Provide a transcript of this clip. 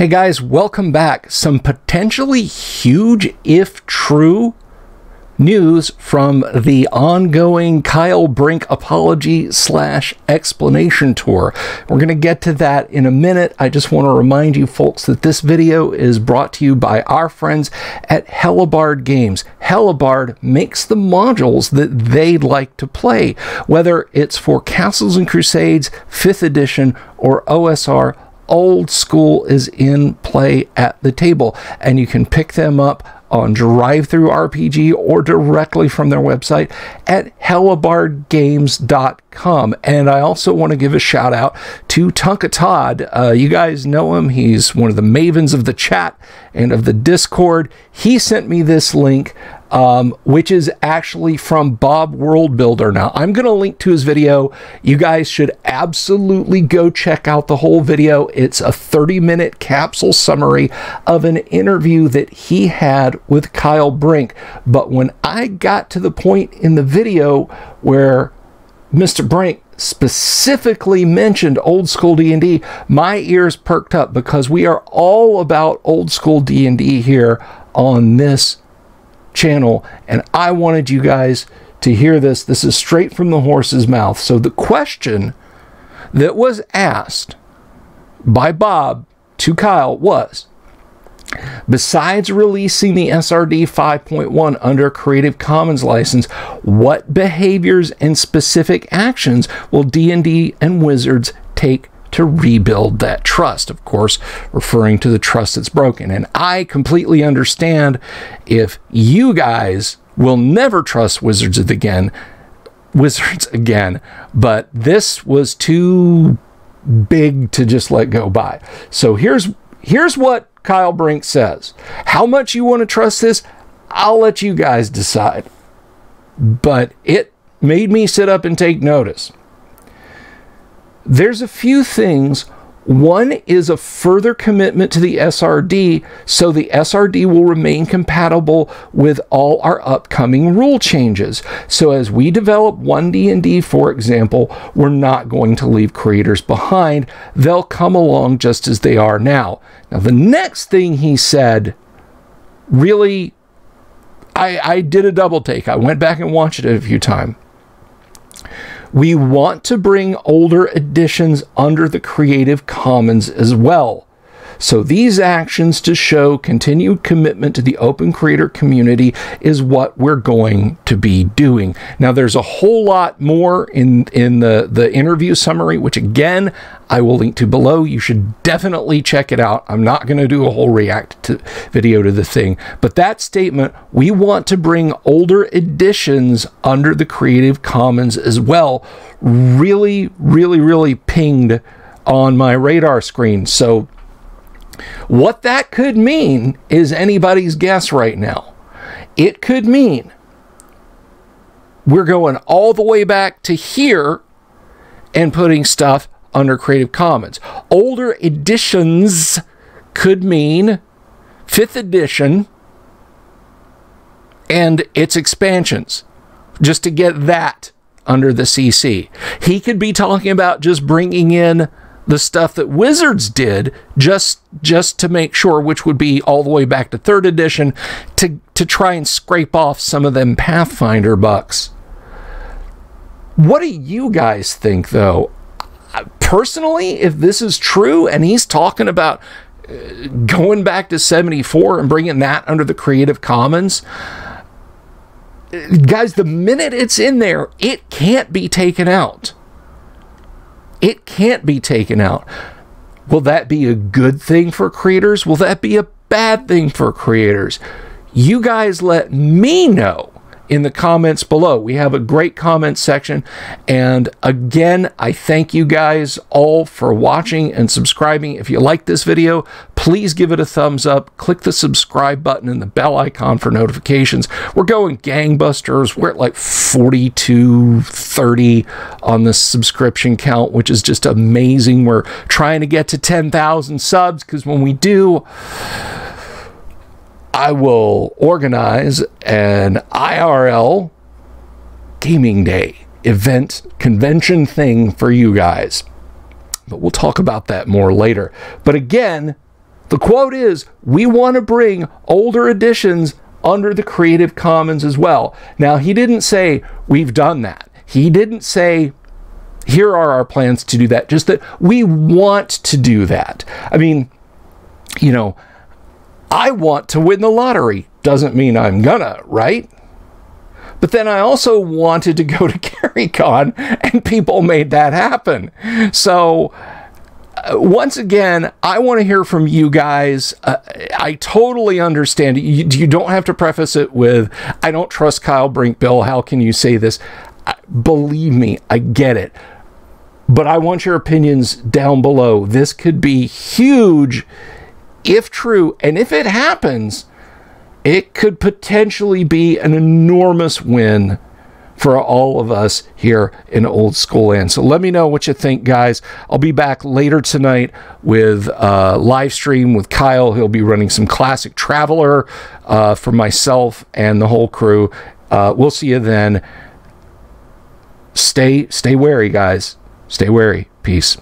Hey guys, welcome back. Some potentially huge, if true, news from the ongoing Kyle Brink apology / explanation tour. We're going to get to that in a minute. I just want to remind you folks that this video is brought to you by our friends at Hellebarde Games. Hellebarde makes the modules that they like to play, whether it's for Castles and Crusades, 5th edition, or OSR. Old School is in play at the table, and you can pick them up on Drive-Thru RPG or directly from their website at hellebardegames.com. And I also want to give a shout out to Tonka Todd. You guys know him. He's one of the mavens of the chat and of the Discord. He sent me this link, which is actually from Bob World Builder. Now, I'm going to link to his video. You guys should absolutely go check out the whole video. It's a 30-minute capsule summary of an interview that he had with Kyle Brink. But when I got to the point in the video where Mr. Brink specifically mentioned Old School D&D, my ears perked up, because we are all about Old School D&D here on this channel, and I wanted you guys to hear this. This is straight from the horse's mouth. So the question that was asked by Bob to Kyle was, besides releasing the SRD 5.1 under Creative Commons license, what behaviors and specific actions will D&D and Wizards take to rebuild that trust? Of course, referring to the trust that's broken. And I completely understand if you guys will never trust Wizards again, but this was too big to just let go by. So here's what Kyle Brink says. How much you want to trust this, I'll let you guys decide. But it made me sit up and take notice. There's a few things. One is a further commitment to the SRD, so the SRD will remain compatible with all our upcoming rule changes. So as we develop 1D&D, for example, we're not going to leave creators behind. They'll come along just as they are now. Now, the next thing he said, really, I did a double take. I went back and watched it a few times. We want to bring older editions under the Creative Commons as well. So these actions to show continued commitment to the open creator community is what we're going to be doing. Now, there's a whole lot more in the interview summary, which again, I will link to below. You should definitely check it out. I'm not going to do a whole video to the thing, but that statement, we want to bring older editions under the Creative Commons as well, really, really, really pinged on my radar screen. So what that could mean is anybody's guess right now. It could mean we're going all the way back to here and putting stuff under Creative Commons. Older editions could mean 5th edition and its expansions, just to get that under the CC. He could be talking about just bringing in the stuff that Wizards did just to make sure, which would be all the way back to 3rd edition, to try and scrape off some of them Pathfinder bucks. What do you guys think, though? Personally, if this is true and he's talking about going back to 74 and bringing that under the Creative Commons, guys, the minute it's in there, it can't be taken out. It can't be taken out. Will that be a good thing for creators? Will that be a bad thing for creators? You guys let me know in the comments below. We have a great comment section. And again, I thank you guys all for watching and subscribing. If you like this video, please give it a thumbs up. Click the subscribe button and the bell icon for notifications. We're going gangbusters. We're at like 4230 on the subscription count, which is just amazing. We're trying to get to 10,000 subs, because when we do, I will organize an IRL gaming day event convention thing for you guys. But we'll talk about that more later. But again, The quote is, we want to bring older editions under the Creative Commons as well. Now, he didn't say we've done that. He didn't say here are our plans to do that, just that we want to do that. I mean, you know, I want to win the lottery. Doesn't mean I'm gonna, right? But then I also wanted to go to GaryCon, and people made that happen. So once again, I want to hear from you guys. I totally understand. You don't have to preface it with, I don't trust Kyle Brink, Bill. How can you say this? Believe me, I get it. But I want your opinions down below. This could be huge if true. And if it happens, it could potentially be an enormous win for all of us here in Old School Land. So let me know what you think, guys. I'll be back later tonight with a live stream with Kyle. He'll be running some Classic Traveler for myself and the whole crew. We'll see you then. Stay wary, guys. Stay wary. Peace.